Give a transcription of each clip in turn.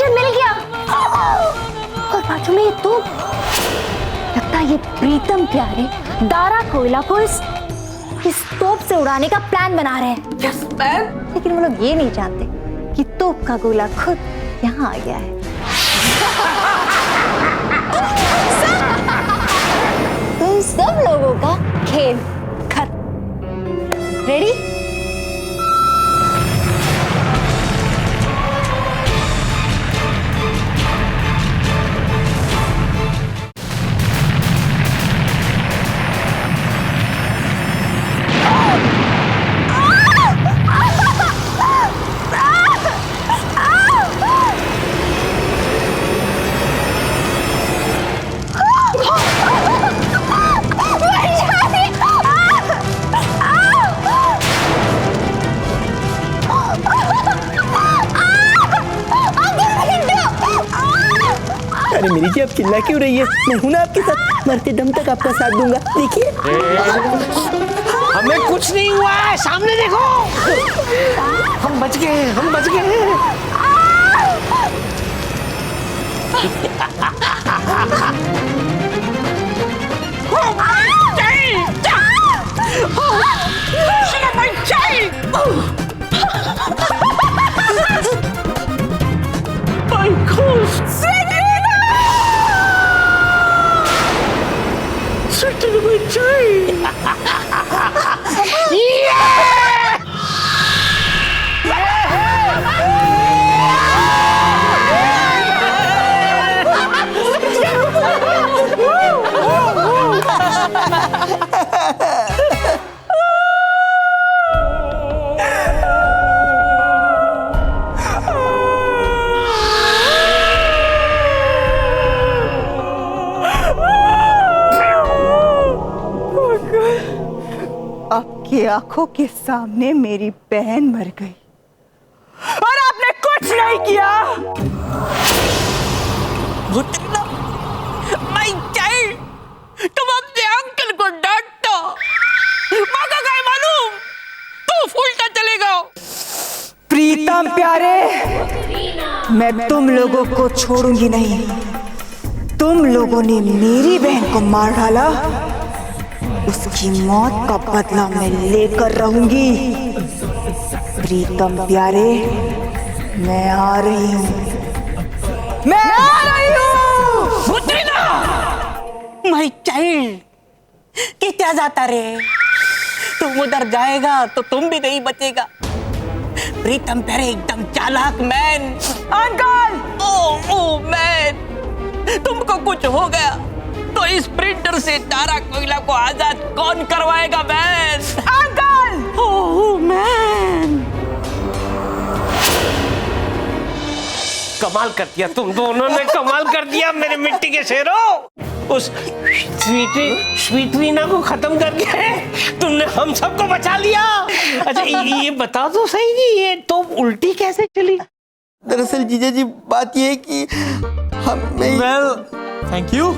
Lighter मिल गया और बाजू में ये तोप। लगता है ये प्रीतम प्यारे दारा कोयला को इस तोप से उड़ाने का प्लान बना रहे हैं। Yes ma'am. लेकिन वो लोग ये नहीं जानते कि तोप का गोला खुद यहाँ आ गया है। तुम सब लोगों का खेल खत्म। रेडी? अरे मेरी जी, आप चिल्ला क्यों रही है? मैं हूं ना आपके साथ, मरते दम तक आपका साथ दूंगा। देखिए हमें कुछ नहीं हुआ है, सामने देखो। हम बच गए, हम बच गए। आपकी आंखों के सामने मेरी बहन मर गई और आपने कुछ नहीं किया। तुम अपने अंकल को डांटो। माँ का क्या मालूम, तू उल्टा चलेगा। प्रीतम प्यारे, मैं तुम लोगों को छोड़ूंगी नहीं। तुम लोगों ने मेरी बहन को मार डाला, उसकी मौत का बदला मैं लेकर रहूंगी। प्रीतम प्यारे, मैं आ रही हूँ, मैं आ रही हूँ। माय चाइल्ड, क्या जाता रे? तुम उधर जाएगा तो तुम भी नहीं बचेगा। प्रीतम प्यारे एकदम चालाक मैन। अंकल! ओ मैन, तुमको कुछ हो गया तो इस प्रिंटर से दारा कोयला को आजाद कौन करवाएगा मैन? अंकल! ओह मैन, कमाल कर दिया तुम दोनों ने, कमाल कर दिया मेरे मिट्टी के शेरों। उस स्वीटरीना को खत्म करके तुमने हम सबको बचा लिया। अच्छा ये बता दो सही कि ये तो उल्टी कैसे चली? दरअसल जीजा जी, बात ये है कि हमें थैंक यू।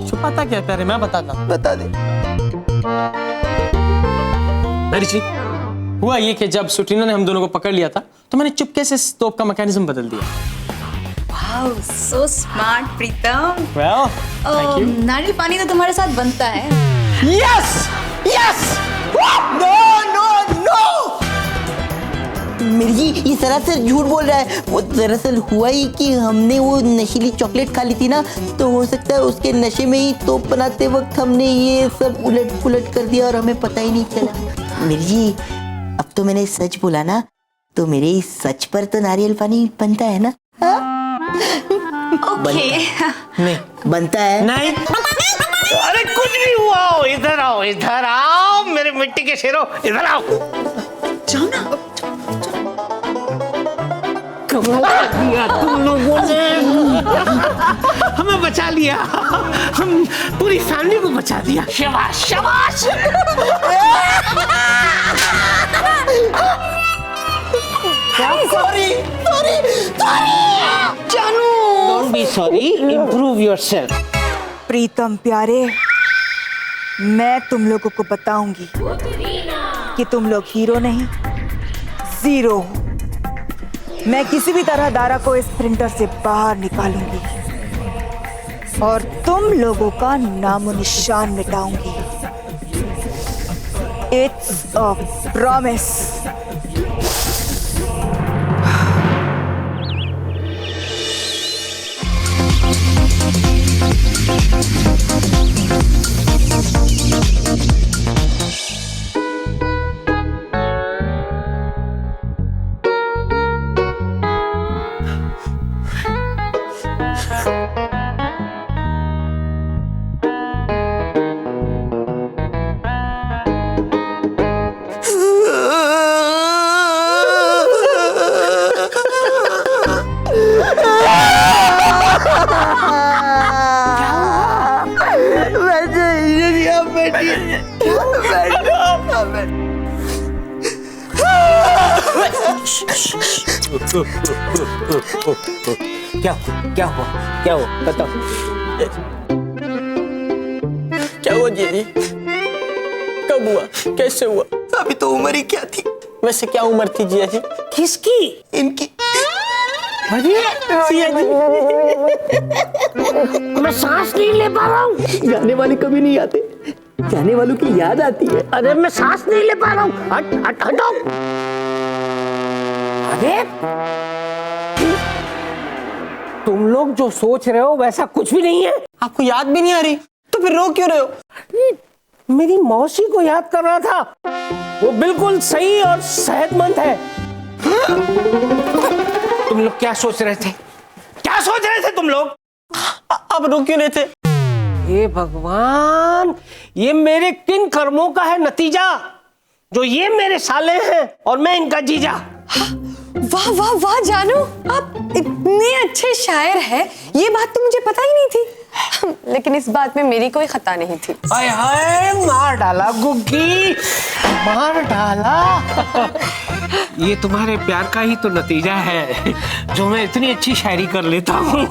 छुपाता क्या प्यारे, मैं बताता। बता दे। जी, हुआ ये कि जब सुटीना ने हम दोनों को पकड़ लिया था तो मैंने चुपके से तोप का मैकेनिज्म बदल दिया। Wow, so smart Pritam. Well, thank you. नारियल पानी तो तुम्हारे साथ बनता है। Yes yes. No no no, मेरी जी ये सरासर झूठ बोल रहा है। वो दरअसल हुआ ही कि हमने वो नशीली चॉकलेट खा ली थी ना, तो हो सकता है उसके नशे में ही तोप बनाते वक्त हमने ये सब उलट पुलट कर दिया और हमें पता ही नहीं चला। मेरी जी, अब तो मैंने सच बोला ना, तो मेरे इस सच पर तो नारियल पानी बनता है ना? ओके। नहीं बनता है। नहीं, अरे कुछ नहीं हुआ। इधर आओ, इधर आओ मेरे मिट्टी के शेरों, इधर आओ। जाओ ना। कमाल कर दिया तुम लोगों ने, हमें बचा लिया। हम पूरी फैमिली को बचा दिया। शाबाश शाबाश। सॉरी सॉरी सॉरी जानू। Don't be sorry, improve yourself. Pritam प्यारे, मैं तुम लोगों को बताऊंगी कि तुम लोग हीरो नहीं, जीरो हो। मैं किसी भी तरह दारा को इस प्रिंटर से बाहर निकालूंगी और तुम लोगों का नामो निशान मिटाऊंगी। It's a promise. क्या हुआ बताओ। क्या हुआ जीजी? कब हुआ? कैसे हुआ? अभी तो उम्र ही क्या थी। वैसे क्या उम्र थी जिया जी? किसकी? इनकी। जिया जी, मैं सांस नहीं ले पा रहा हूँ। जाने वाले कभी नहीं आते, जाने वालों की याद आती है। अरे मैं सांस नहीं ले पा रहा हूँ। हट हट हटो। अरे तुम लोग जो सोच रहे हो वैसा कुछ भी नहीं है। आपको याद भी नहीं आ रही तो फिर रो क्यों रहे हो? मेरी मौसी को याद कर रहा था, वो बिल्कुल सही और सेहतमंद है। तुम लोग क्या सोच रहे थे? क्या सोच रहे थे तुम लोग? आप रो क्यों रहे थे? हे भगवान, ये मेरे किन कर्मों का है नतीजा जो ये मेरे साले हैं और मैं इनका जीजा। वाह वाह वाह जानू, आप इतने अच्छे शायर हैं, ये बात तो मुझे पता ही नहीं थी। लेकिन इस बात में मेरी कोई खता नहीं थी। हाय हाय, मार डाला गुग्गी, मार डाला। ये तुम्हारे प्यार का ही तो नतीजा है जो मैं इतनी अच्छी शायरी कर लेता हूँ।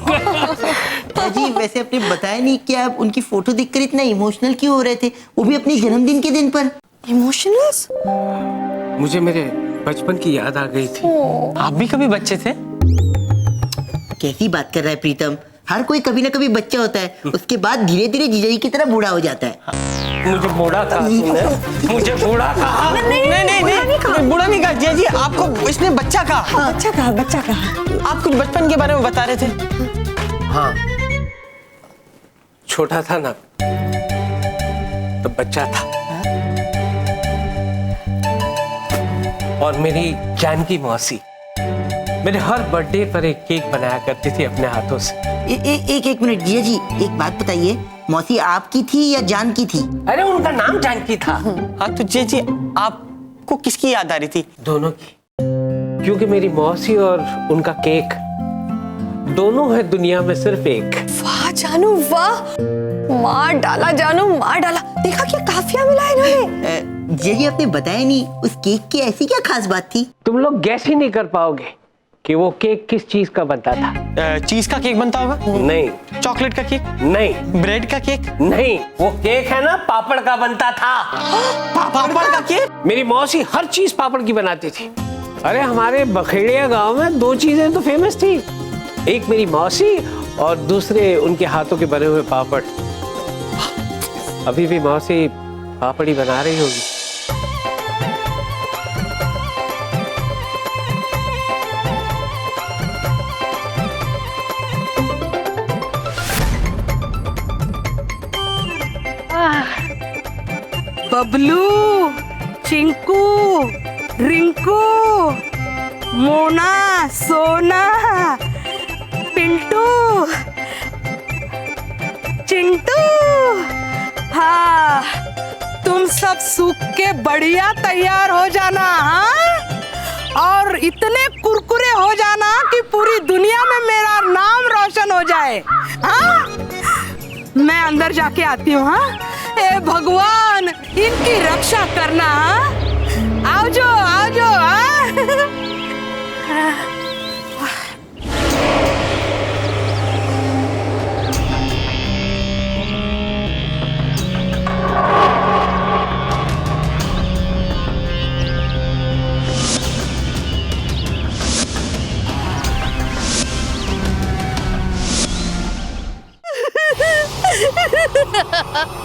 जी वैसे आपने बताया नहीं कि आप उनकी फोटो देखकर इतना इमोशनल क्यों हो रहे थे, वो भी अपने जन्मदिन के दिन पर। इमोशनल? मुझे मेरे बचपन की याद आ गई थी। आप भी कभी बच्चे थे? कैसी बात कर रहा है प्रीतम, हर कोई कभी ना कभी बच्चा होता है, उसके बाद धीरे धीरे जीजाजी की तरह बूढ़ा हो जाता है। मुझे बूढ़ा कहा तुमने? मुझे बूढ़ा कहा? नहीं, बुरा नहीं कहा जिया जी, आपको इसने बच्चा कहा। बच्चा कहा। आप कुछ बचपन के बारे में बता रहे थे। हाँ, छोटा था ना तो बच्चा था। और मेरी जानकी मौसी मेरे हर बर्थडे पर एक केक बनाया करती थी अपने हाथों से। एक मिनट जिया जी, एक बात बताइए, मौसी आपकी थी या जान की थी? अरे उनका नाम जानकी था। हाँ तो जिया जी, आपको किसकी याद आ रही थी? दोनों की, क्योंकि मेरी मौसी और उनका केक दोनों है दुनिया में सिर्फ एक। वाह जानू वाह, मार डाला जानू, मार डाला। देखा क्या काफिया मिला इन्होंने। जिया जी आपने बताया नहीं, उस केक की ऐसी क्या खास बात थी? तुम लोग गैस ही नहीं कर पाओगे कि वो केक किस चीज का बनता था। चीज का केक बनता होगा? नहीं। चॉकलेट का केक? नहीं। ब्रेड का केक? नहीं, वो केक है ना पापड़ का बनता था। पापड़ का केक? मेरी मौसी हर चीज पापड़ की बनाती थी। अरे हमारे बखेड़िया गांव में दो चीजें तो फेमस थी, एक मेरी मौसी और दूसरे उनके हाथों के बने हुए पापड़। अभी भी मौसी पापड़ ही बना रही होगी। बबलू, चिंकू, रिंकू, मोना, सोना, पिंटू, चिंटू, हाँ तुम सब सूख के बढ़िया तैयार हो जाना। हाँ, और इतने कुरकुरे हो जाना कि पूरी दुनिया में मेरा नाम रोशन हो जाए। हाँ, मैं अंदर जाके आती हूँ। हाँ, ए भगवान इनकी रक्षा करना। हाँ, आओ जो आओ जो। हाँ,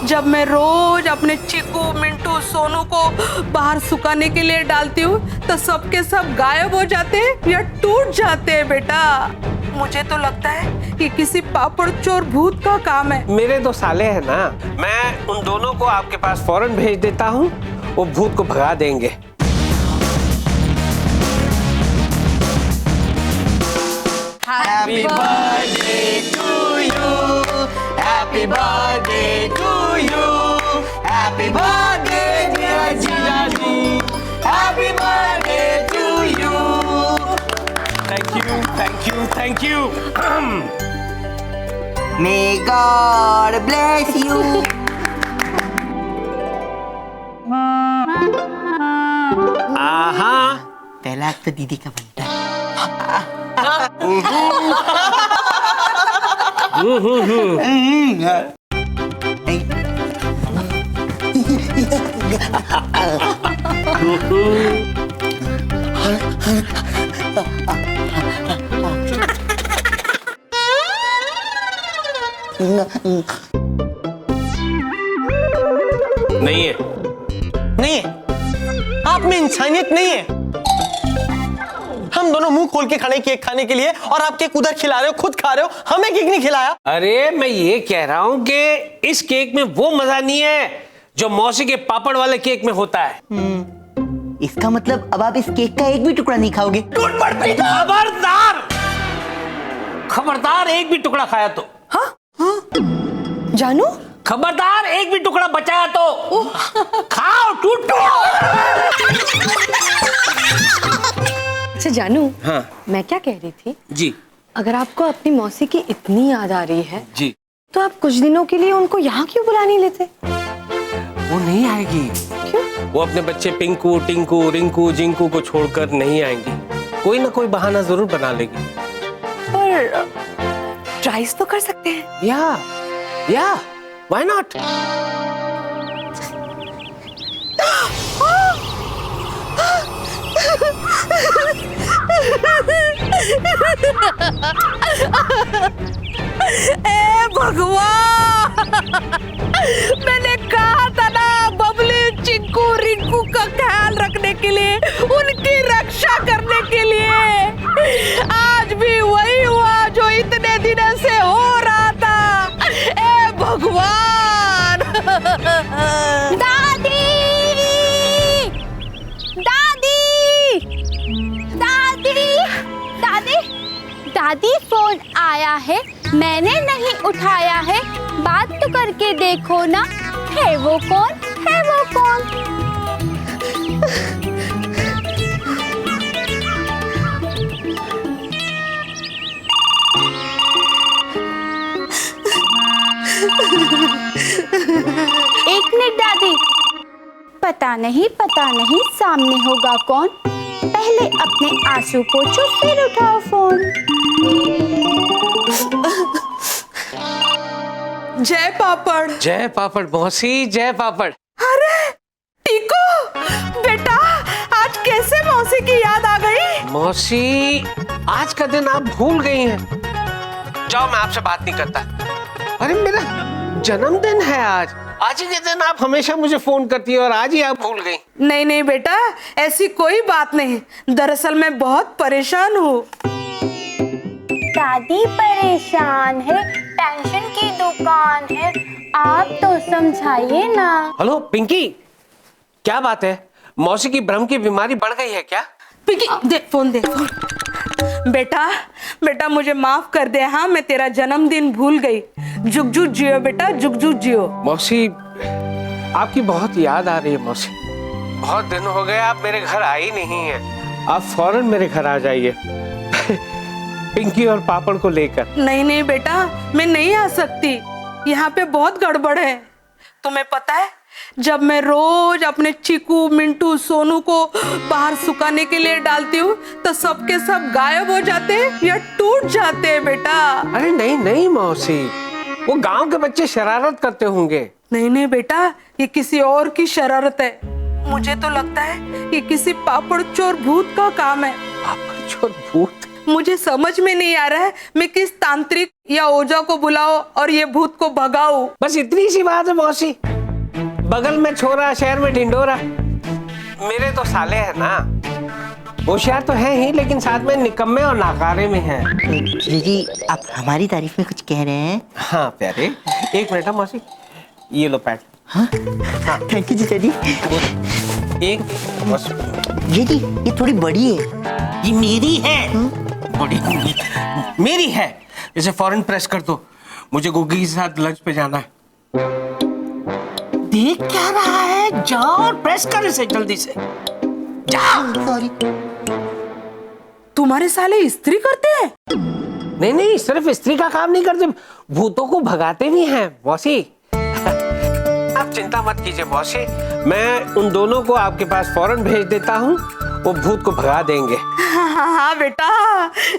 जब मैं रोज अपने चिकू मिंटू सोनू को बाहर सुखाने के लिए डालती हूँ तो सबके सब गायब हो जाते हैं या टूट जाते हैं बेटा। मुझे तो लगता है कि किसी पापड़ चोर भूत का काम है। मेरे दो साले हैं ना, मैं उन दोनों को आपके पास फौरन भेज देता हूँ, वो भूत को भगा देंगे। Happy birthday to you. Happy birthday to you. Happy birthday dear Jijaji. Happy birthday to you. Thank you, thank you, thank you. May God bless you. आहा, पहला तो दीदी का बनता है। नहीं है, नहीं है, आप में इंसानियत नहीं है। हम दोनों मुंह खोल के खड़े केक खाने के लिए और आप केक उधर खिला रहे हो, खुद खा रहे हो, हमें केक नहीं खिलाया। अरे मैं ये कह रहा हूँ कि इस केक में वो मजा नहीं है जो मौसी के पापड़ वाले केक में होता है। इसका मतलब अब आप इस केक का एक भी टुकड़ा नहीं खाओगे? खबरदार, खबरदार, एक भी टुकड़ा खाया तो। हाँ? जानू, खबरदार, एक भी टुकड़ा बचाया तो खाओ, टूटो। अच्छा जानू, हाँ मैं क्या कह रही थी, जी, अगर आपको अपनी मौसी की इतनी याद आ रही है जी, तो आप कुछ दिनों के लिए उनको यहाँ क्यों बुला नहीं लेते? वो नहीं आएगी। क्यों? वो अपने बच्चे पिंकू, टिंकू, रिंकू, जिंकू को छोड़कर नहीं आएंगी। कोई ना कोई बहाना जरूर बना लेगी। पर ट्राइज तो कर सकते हैं। या व्हाई नॉट? ए भगवान, मैंने कहा था ना बबली, चिंकू, रिंकू का ख्याल रखने के लिए, उनकी रक्षा करने के लिए। आज भी वही हुआ जो इतने दिनों से हो रहा था। ए भगवान। दादी, दादी, दादी, दादी, दादी, फोन आया है, मैंने नहीं उठाया है, बात तो करके देखो ना, है वो कौन, है वो कौन? एक मिनट दादी, पता नहीं सामने होगा कौन, पहले अपने आंसू पोंछो फिर उठाओ फोन। जय पापड़। जय पापड़ मौसी, जय पापड़। अरे टीको बेटा, आज कैसे मौसी की याद आ गई? मौसी, आज का दिन आप भूल गई हैं। जाओ, मैं आपसे बात नहीं करता। अरे मेरा जन्मदिन है आज, आज ही के दिन आप हमेशा मुझे फोन करती है और आज ही आप भूल गई। नहीं नहीं बेटा, ऐसी कोई बात नहीं, दरअसल मैं बहुत परेशान हूँ। दादी परेशान है, टेंशन की दुकान है, आप तो समझाइए ना। हेलो पिंकी, क्या बात है? मौसी की भ्रम की बीमारी बढ़ गई है क्या? पिंकी दे फोन, दे फोन। बेटा मुझे माफ कर दे, हाँ मैं तेरा जन्मदिन भूल गई। जुग जुग जियो बेटा, जुग जुग जियो। मौसी, आपकी बहुत याद आ रही है मौसी। बहुत दिन हो गए आप मेरे घर आई नहीं हैं। आप फौरन मेरे घर आ जाइए पिंकी और पापड़ को लेकर। नहीं बेटा, मैं नहीं आ सकती, यहाँ पे बहुत गड़बड़ है। तुम्हें पता है, जब मैं रोज अपने चिकू, मिंटू, सोनू को बाहर सुखाने के लिए डालती हूँ तो सबके सब गायब हो जाते हैं या टूट जाते हैं बेटा। अरे नहीं मौसी, वो गांव के बच्चे शरारत करते होंगे। नहीं बेटा, ये किसी और की शरारत है। मुझे तो लगता है ये किसी पापड़ चोर भूत का काम है। पापड़ चोर भूत? मुझे समझ में नहीं आ रहा है मैं किस तांत्रिक या ओझा को बुलाऊं और ये भूत को भगाऊं। बस इतनी सी बात है मौसी। बगल में छोरा, शहर में ढिंडोरा। मेरे तो साले हैं ना, होशियार तो है ही, लेकिन साथ में निकम्मे और नाकारे में हैं। जी आप हमारी तारीफ में कुछ कह रहे हैं? हाँ प्यारे, एक मिनट मौसी, ये लो पैड। हाँ थैंक यू जीजा जी। एक बस। जी ये थोड़ी बड़ी है। ये मेरी है। बड़ी मेरी है। इसे फौरन प्रेस कर दो, मुझे गुग्गी के साथ लंच पे जाना है। देख क्या रहा है, जाओ और प्रेस कर इसे जल्दी से। जाओ। सॉरी। तुम्हारे साले इस्त्री करते हैं? नहीं नहीं, सिर्फ स्त्री का काम नहीं करते, भूतों को भगाते भी हैं मौसी। आप चिंता मत कीजिए मौसी, मैं उन दोनों को आपके पास फौरन भेज देता हूँ, वो भूत को भगा देंगे। हाँ बेटा,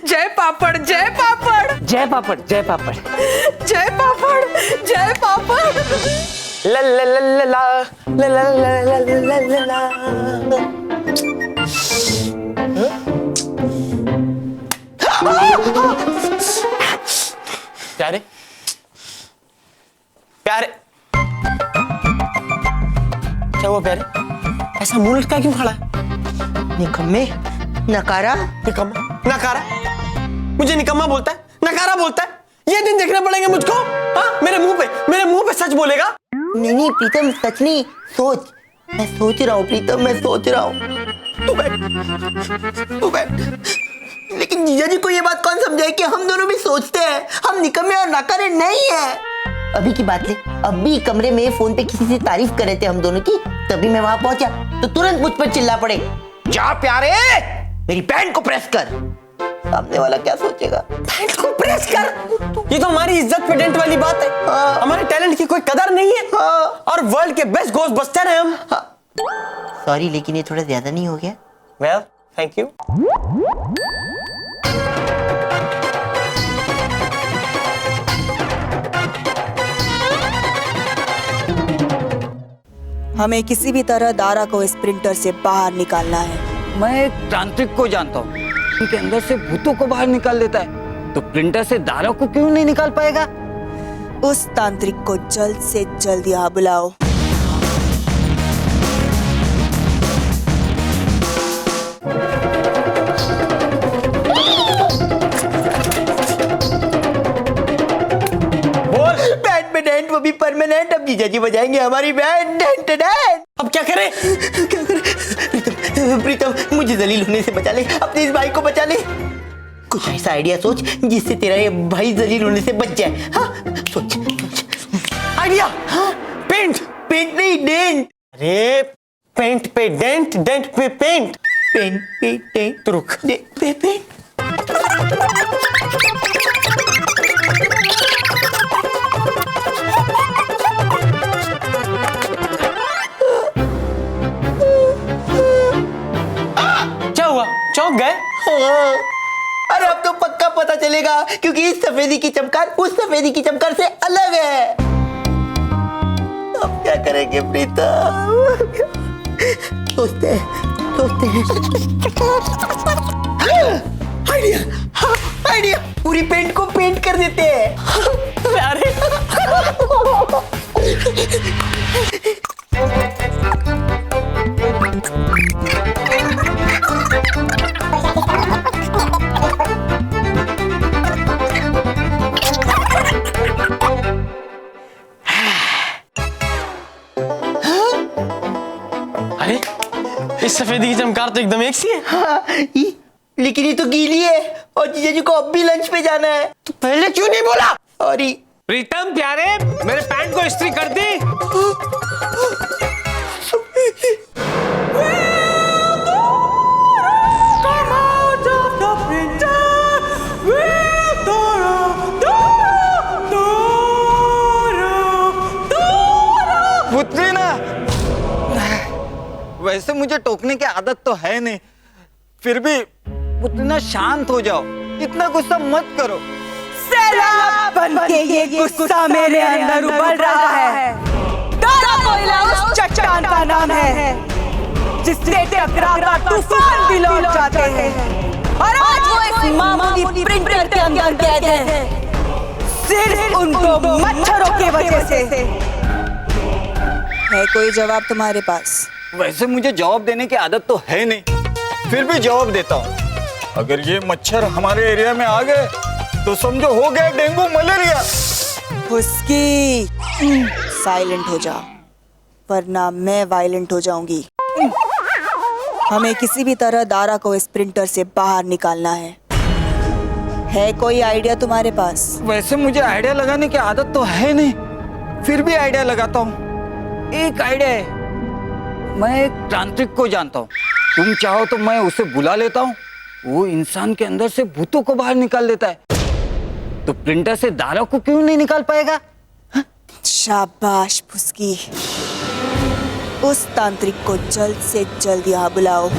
जय पापड़ जय पापड़ जय पापड़ जय पापड़ जय पापड़ जय पापड़। ला ला ला ला ला ला ला ला ला ला। प्यारे प्यारे, क्या हुआ प्यारे? ऐसा मुंह लटका क्यों खड़ा है? निकम्मे, नकारा। निकम्मा नकारा? मुझे निकम्मा बोलता है, नकारा बोलता है? ये दिन देखने पड़ेंगे मुझको? हाँ, मेरे मुंह पे सच बोलेगा? नहीं प्रीतम, सच नहीं, सोच। मैं सोच रहा हूँ प्रीतम, मैं सोच रहा हूँ। तू बैठ। लेकिन जीजा जी को ये बात कौन समझाए कि हम दोनों भी सोचते हैं, हम निकम्मे और नकारे नहीं है। अभी की बात ले, अभी कमरे में फोन पे किसी से तारीफ कर रहे थे हम दोनों की, तभी मैं वहां पहुंचा तो तुरंत मुझ पर चिल्ला पड़े, जा प्यारे मेरी पैंट को प्रेस कर। सामने वाला क्या सोचेगा? पैंट को प्रेस कर? ये तो हमारी इज्जत पे डेंट वाली बात है। हमारे टैलेंट की कोई कदर नहीं है। और वर्ल्ड के बेस्ट घोस्टबस्टर हैं हम। सॉरी, लेकिन ये थोड़ा ज्यादा नहीं हो गया? Well, thank you. हमें किसी भी तरह दारा को इस प्रिंटर से बाहर निकालना है। मैं एक तांत्रिक को जानता हूँ, उनके अंदर से भूतों को बाहर निकाल देता है, तो प्रिंटर से दारा को क्यों नहीं निकाल पाएगा? उस तांत्रिक को जल्द से जल्द यहाँ बुलाओ। बैंड में डेंट, वो भी परमानेंट। अब जीजा जी बजाएंगे हमारी बैंड। Dent dent. अब क्या करें? क्या करें? प्रीतम मुझे जलील होने से बचा ले, अपने इस भाई को बचा ले। कुछ ऐसा आइडिया सोच जिससे तेरा ये भाई जलील होने से बच जाए। हाँ सोच। आइडिया? हाँ, पेंट नहीं, डेंट। अरे पेंट पे डेंट, डेंट पे पेंट। पेंट पे डेंट। तो रुक। पे पेंट। क्या हुआ? चौंक गए? हाँ। अरे अब तो पक्का पता चलेगा, क्योंकि इस सफेदी की चमकार उस सफेदी की चमकार से अलग है। अब क्या करेंगे प्रीतम? सोचते हैं। आइडिया, पूरी पेंट को पेंट कर देते हैं। अरे इस सफेदी की चमकार तो एकदम एक सी है। हाँ, लेकिन ये तो गीली है और जीजा जी को अब भी लंच पे जाना है। तो पहले क्यों नहीं बोला? सॉरी। प्रीतम प्यारे, मेरे पैंट को इस्त्री कर दी। पुत्री ना, वैसे मुझे टोकने की आदत तो है नहीं, फिर भी पुत्री ना शांत हो जाओ, इतना गुस्सा मत करो। सैलाब बनके ये गुस्सा मेरे अंदर उबल रहा है। दारा कोयला उस चट्टान का नाम है जिससे टकराकर तूफान भी लौट जाते हैं, और आज वो इस एक मामूली प्रिंटर के अंदर कैद है, सिर्फ उनको मच्छरों की वजह से। है कोई जवाब तुम्हारे पास? वैसे मुझे जवाब देने की आदत तो है नहीं, फिर भी जवाब देता हूँ। अगर ये मच्छर हमारे एरिया में आ गए तो समझो हो गया डेंगू मलेरिया। उसकी साइलेंट हो जा, वरना मैं वायलेंट हो जाऊंगी। हमें किसी भी तरह दारा को इस प्रिंटर से बाहर निकालना है कोई आइडिया तुम्हारे पास? वैसे मुझे आइडिया लगाने की आदत तो है नहीं, फिर भी आइडिया लगाता हूँ। एक आइडिया है, मैं एक तांत्रिक को जानता हूँ, तुम चाहो तो मैं उसे बुला लेता हूँ, वो इंसान के अंदर से भूतों को बाहर निकाल देता है, तो प्रिंटर से दारा को क्यों नहीं निकाल पाएगा? शाबाश फुसकी, उस तांत्रिक को जल्द से जल्द यहाँ बुलाओ।